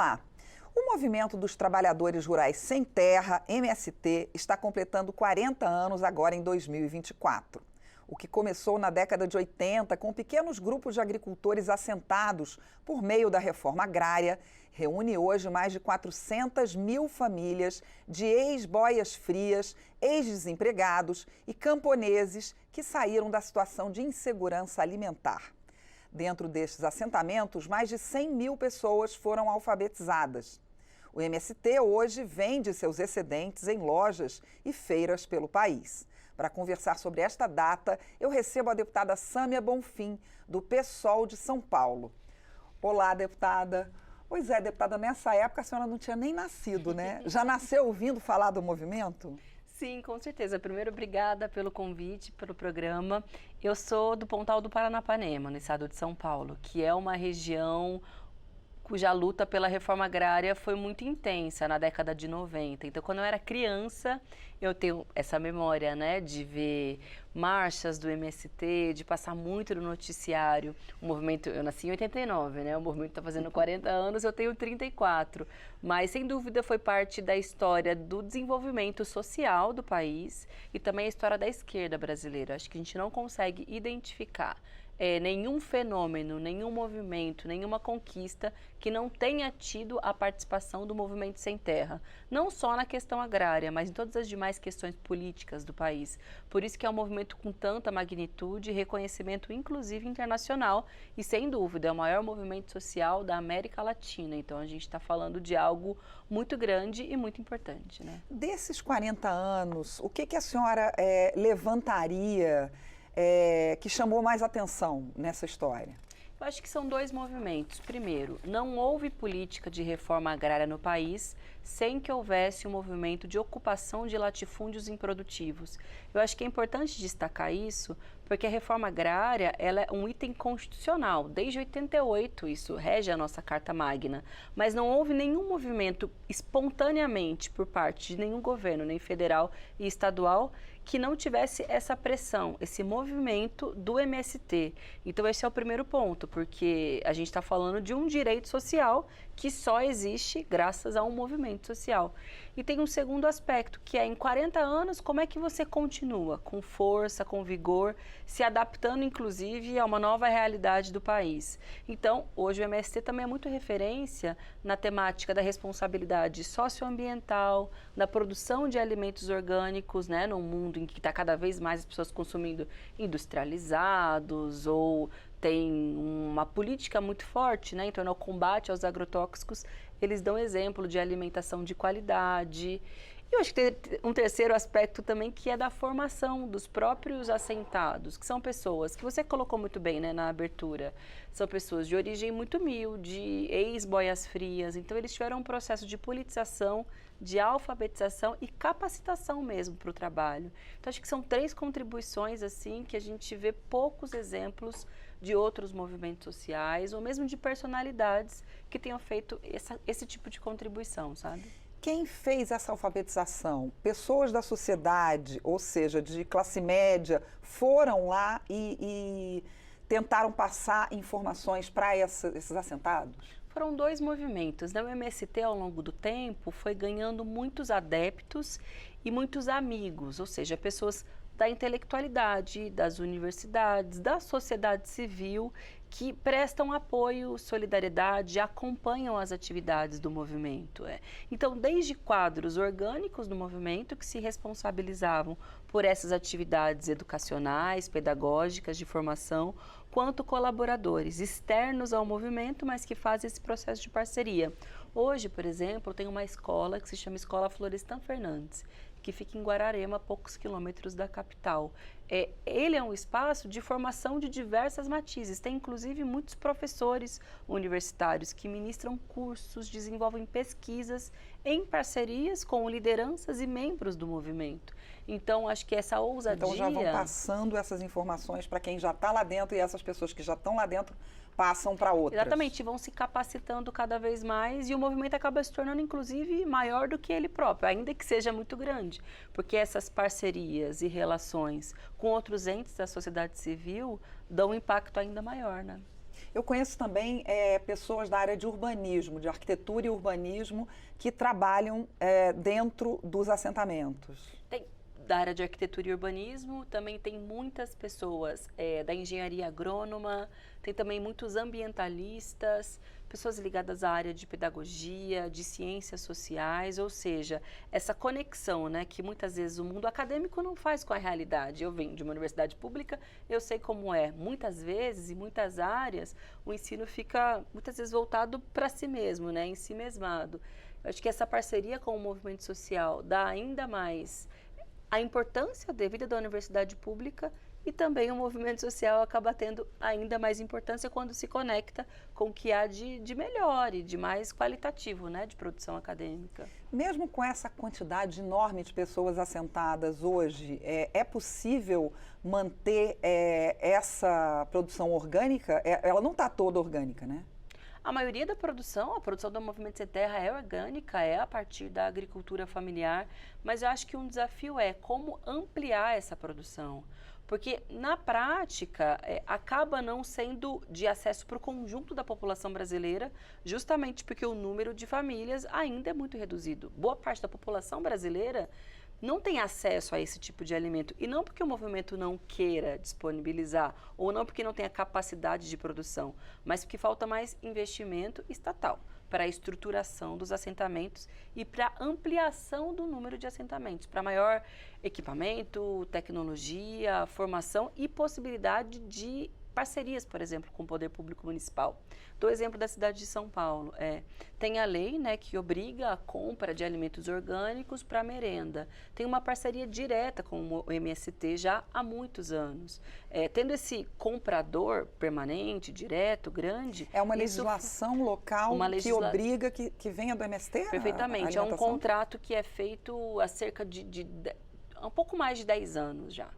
Olá! O Movimento dos Trabalhadores Rurais Sem Terra, MST, está completando 40 anos agora em 2024. O que começou na década de 80 com pequenos grupos de agricultores assentados por meio da reforma agrária, reúne hoje mais de 400 mil famílias de ex-boias-frias, ex-desempregados e camponeses que saíram da situação de insegurança alimentar. Dentro destes assentamentos, mais de 100 mil pessoas foram alfabetizadas. O MST hoje vende seus excedentes em lojas e feiras pelo país. Para conversar sobre esta data, eu recebo a deputada Sâmia Bonfim, do PSOL de São Paulo. Olá, deputada. Pois é, deputada, nessa época a senhora não tinha nem nascido, né? Já nasceu ouvindo falar do movimento? Sim, com certeza. Primeiro, obrigada pelo convite, pelo programa. Eu sou do Pontal do Paranapanema, no estado de São Paulo, que é uma região cuja luta pela reforma agrária foi muito intensa na década de 90. Então, quando eu era criança, eu tenho essa memória, né, de ver marchas do MST, de passar muito no noticiário. O movimento, eu nasci em 89, né, o movimento está fazendo 40 anos, eu tenho 34. Mas, sem dúvida, foi parte da história do desenvolvimento social do país e também a história da esquerda brasileira. Acho que a gente não consegue identificar nenhum fenômeno, nenhum movimento, nenhuma conquista que não tenha tido a participação do movimento sem terra. Não só na questão agrária, mas em todas as demais questões políticas do país. Por isso que é um movimento com tanta magnitude e reconhecimento, inclusive internacional, e sem dúvida é o maior movimento social da América Latina. Então a gente está falando de algo muito grande e muito importante, né? Desses 40 anos, o que a senhora levantaria que chamou mais atenção nessa história? Eu acho que são dois movimentos. Primeiro, não houve política de reforma agrária no país sem que houvesse um movimento de ocupação de latifúndios improdutivos. Eu acho que é importante destacar isso, porque a reforma agrária ela é um item constitucional. Desde 88 isso rege a nossa Carta Magna. Mas não houve nenhum movimento espontaneamente por parte de nenhum governo, nem federal e estadual, que não tivesse essa pressão, esse movimento do MST. Então esse é o primeiro ponto, porque a gente está falando de um direito social que só existe graças a um movimento social. E tem um segundo aspecto, que é em 40 anos, como é que você continua com força, com vigor, se adaptando inclusive a uma nova realidade do país. Então, hoje o MST também é muito referência na temática da responsabilidade socioambiental, da produção de alimentos orgânicos, né, num mundo em que está cada vez mais as pessoas consumindo industrializados ou tem uma política muito forte, né? Então, no combate aos agrotóxicos, eles dão exemplo de alimentação de qualidade. E eu acho que tem um terceiro aspecto também, que é da formação dos próprios assentados, que são pessoas, que você colocou muito bem, né, na abertura, são pessoas de origem muito humilde, ex-boias-frias, então eles tiveram um processo de politização, de alfabetização e capacitação mesmo para o trabalho. Então, acho que são três contribuições, assim, que a gente vê poucos exemplos de outros movimentos sociais, ou mesmo de personalidades que tenham feito esse tipo de contribuição, sabe? Quem fez essa alfabetização? Pessoas da sociedade, ou seja, de classe média, foram lá e tentaram passar informações para esses assentados? Foram dois movimentos, né? O MST, ao longo do tempo, foi ganhando muitos adeptos e muitos amigos, ou seja, pessoas da intelectualidade, das universidades, da sociedade civil, que prestam apoio, solidariedade, acompanham as atividades do movimento. Então, desde quadros orgânicos do movimento que se responsabilizavam por essas atividades educacionais, pedagógicas, de formação, quanto colaboradores externos ao movimento, mas que fazem esse processo de parceria. Hoje, por exemplo, tem uma escola que se chama Escola Florestan Fernandes, que fica em Guararema, a poucos quilômetros da capital. Ele é um espaço de formação de diversas matizes, tem inclusive muitos professores universitários que ministram cursos, desenvolvem pesquisas em parcerias com lideranças e membros do movimento. Então, acho que essa ousadia... Então já vão passando essas informações para quem já está lá dentro, e essas pessoas que já estão lá dentro passam para outras. Exatamente, vão se capacitando cada vez mais e o movimento acaba se tornando, inclusive, maior do que ele próprio, ainda que seja muito grande, porque essas parcerias e relações com outros entes da sociedade civil dão um impacto ainda maior, né? Eu conheço também pessoas da área de urbanismo, de arquitetura e urbanismo, que trabalham dentro dos assentamentos. Tem da área de arquitetura e urbanismo, também tem muitas pessoas da engenharia agrônoma, tem também muitos ambientalistas, pessoas ligadas à área de pedagogia, de ciências sociais, ou seja, essa conexão, né, que muitas vezes o mundo acadêmico não faz com a realidade. Eu venho de uma universidade pública, eu sei como é. Muitas vezes, em muitas áreas, o ensino fica muitas vezes voltado para si mesmo, né, em si mesmado. Eu acho que essa parceria com o movimento social dá ainda mais a importância devida da universidade pública e também o movimento social acaba tendo ainda mais importância quando se conecta com o que há de melhor e de mais qualitativo, né, de produção acadêmica. Mesmo com essa quantidade enorme de pessoas assentadas hoje, é possível manter essa produção orgânica? Ela não está toda orgânica, né? A maioria da produção, a produção do Movimento Sem Terra é orgânica, é a partir da agricultura familiar, mas eu acho que um desafio é como ampliar essa produção. Porque, na prática, acaba não sendo de acesso para o conjunto da população brasileira, justamente porque o número de famílias ainda é muito reduzido. Boa parte da população brasileira não tem acesso a esse tipo de alimento. E não porque o movimento não queira disponibilizar, ou não porque não tenha capacidade de produção, mas porque falta mais investimento estatal para a estruturação dos assentamentos e para a ampliação do número de assentamentos, para maior equipamento, tecnologia, formação e possibilidade de parcerias, por exemplo, com o poder público municipal. Dou exemplo da cidade de São Paulo. Tem a lei, né, que obriga a compra de alimentos orgânicos para merenda. Tem uma parceria direta com o MST já há muitos anos. Tendo esse comprador permanente, direto, grande... É uma legislação local que obriga que venha do MST? Perfeitamente. É um contrato que é feito há cerca de um pouco mais de 10 anos já.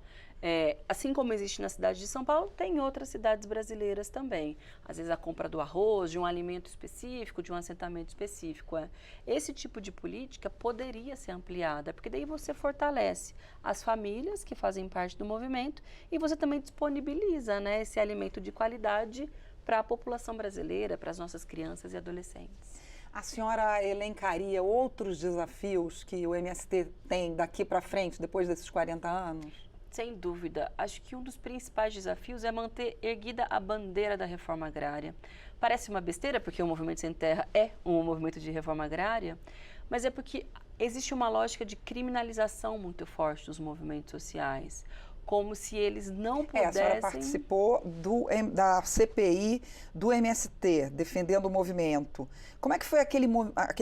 Assim como existe na cidade de São Paulo, tem em outras cidades brasileiras também. Às vezes a compra do arroz, de um alimento específico, de um assentamento específico. Esse tipo de política poderia ser ampliada, porque daí você fortalece as famílias que fazem parte do movimento e você também disponibiliza, né, esse alimento de qualidade para a população brasileira, para as nossas crianças e adolescentes. A senhora elencaria outros desafios que o MST tem daqui para frente, depois desses 40 anos? Sem dúvida. Acho que um dos principais desafios é manter erguida a bandeira da reforma agrária. Parece uma besteira, porque o Movimento Sem Terra é um movimento de reforma agrária, mas é porque existe uma lógica de criminalização muito forte dos movimentos sociais, como se eles não pudessem... A senhora participou da CPI do MST, defendendo o movimento. Como é que foi aquele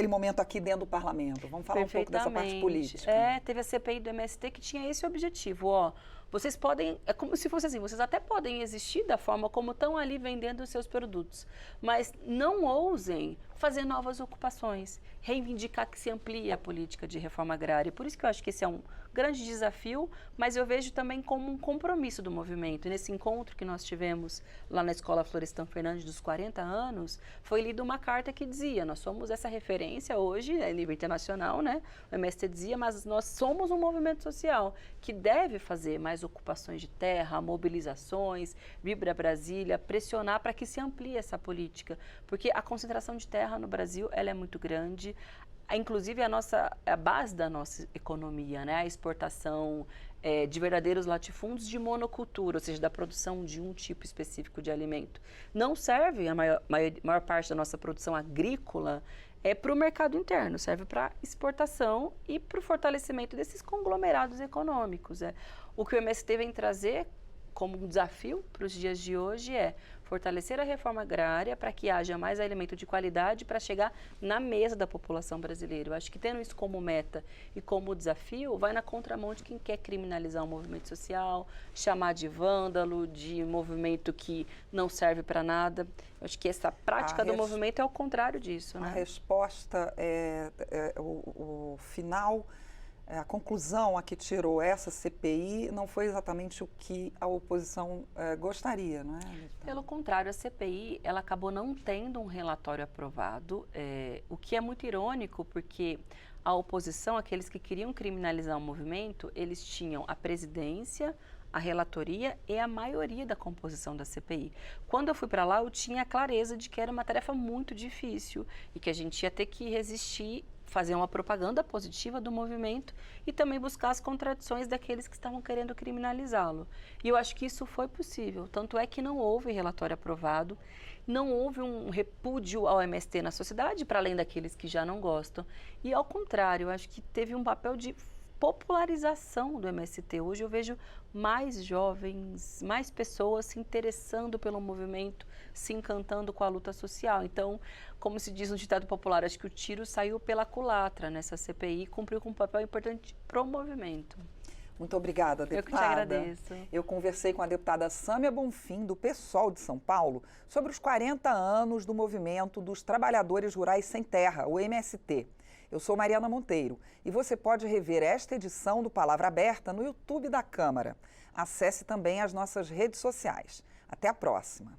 momento aqui dentro do parlamento? Vamos falar um pouco dessa parte política. Teve a CPI do MST que tinha esse objetivo, vocês podem, é como se fosse assim, vocês até podem existir da forma como estão ali vendendo os seus produtos, mas não ousem fazer novas ocupações, reivindicar que se amplie a política de reforma agrária. Por isso que eu acho que esse é um grande desafio, mas eu vejo também como um compromisso do movimento. E nesse encontro que nós tivemos lá na Escola Florestan Fernandes dos 40 anos, foi lida uma carta que dizia, nós somos essa referência hoje, a nível internacional, né? O MST dizia, mas nós somos um movimento social que deve fazer mais ocupações de terra, mobilizações, Vibra Brasília, pressionar para que se amplie essa política, porque a concentração de terra no Brasil, ela é muito grande, inclusive a base da nossa economia, né? A exportação de verdadeiros latifúndios de monocultura, ou seja, da produção de um tipo específico de alimento. Não serve a maior parte da nossa produção agrícola para o mercado interno, serve para exportação e para o fortalecimento desses conglomerados econômicos. O que o MST vem trazer como um desafio para os dias de hoje é fortalecer a reforma agrária para que haja mais alimento de qualidade para chegar na mesa da população brasileira. Eu acho que tendo isso como meta e como desafio, vai na contramão de quem quer criminalizar o movimento social, chamar de vândalo, de movimento que não serve para nada. Eu acho que essa prática do movimento é o contrário disso. A resposta o final... A conclusão a que tirou essa CPI não foi exatamente o que a oposição gostaria, não é? Pelo contrário, a CPI ela acabou não tendo um relatório aprovado, o que é muito irônico, porque a oposição, aqueles que queriam criminalizar o movimento, eles tinham a presidência, a relatoria e a maioria da composição da CPI. Quando eu fui para lá, eu tinha a clareza de que era uma tarefa muito difícil e que a gente ia ter que resistir, fazer uma propaganda positiva do movimento e também buscar as contradições daqueles que estavam querendo criminalizá-lo. E eu acho que isso foi possível, tanto é que não houve relatório aprovado, não houve um repúdio ao MST na sociedade, para além daqueles que já não gostam. E ao contrário, eu acho que teve um papel de popularização do MST. Hoje eu vejo mais jovens, mais pessoas se interessando pelo movimento, se encantando com a luta social. Então, como se diz no ditado popular, acho que o tiro saiu pela culatra nessa CPI e cumpriu com um papel importante para o movimento. Muito obrigada, deputada. Eu que te agradeço. Eu conversei com a deputada Sâmia Bonfim, do PSOL de São Paulo, sobre os 40 anos do movimento dos Trabalhadores Rurais Sem Terra, o MST. Eu sou Mariana Monteiro e você pode rever esta edição do Palavra Aberta no YouTube da Câmara. Acesse também as nossas redes sociais. Até a próxima.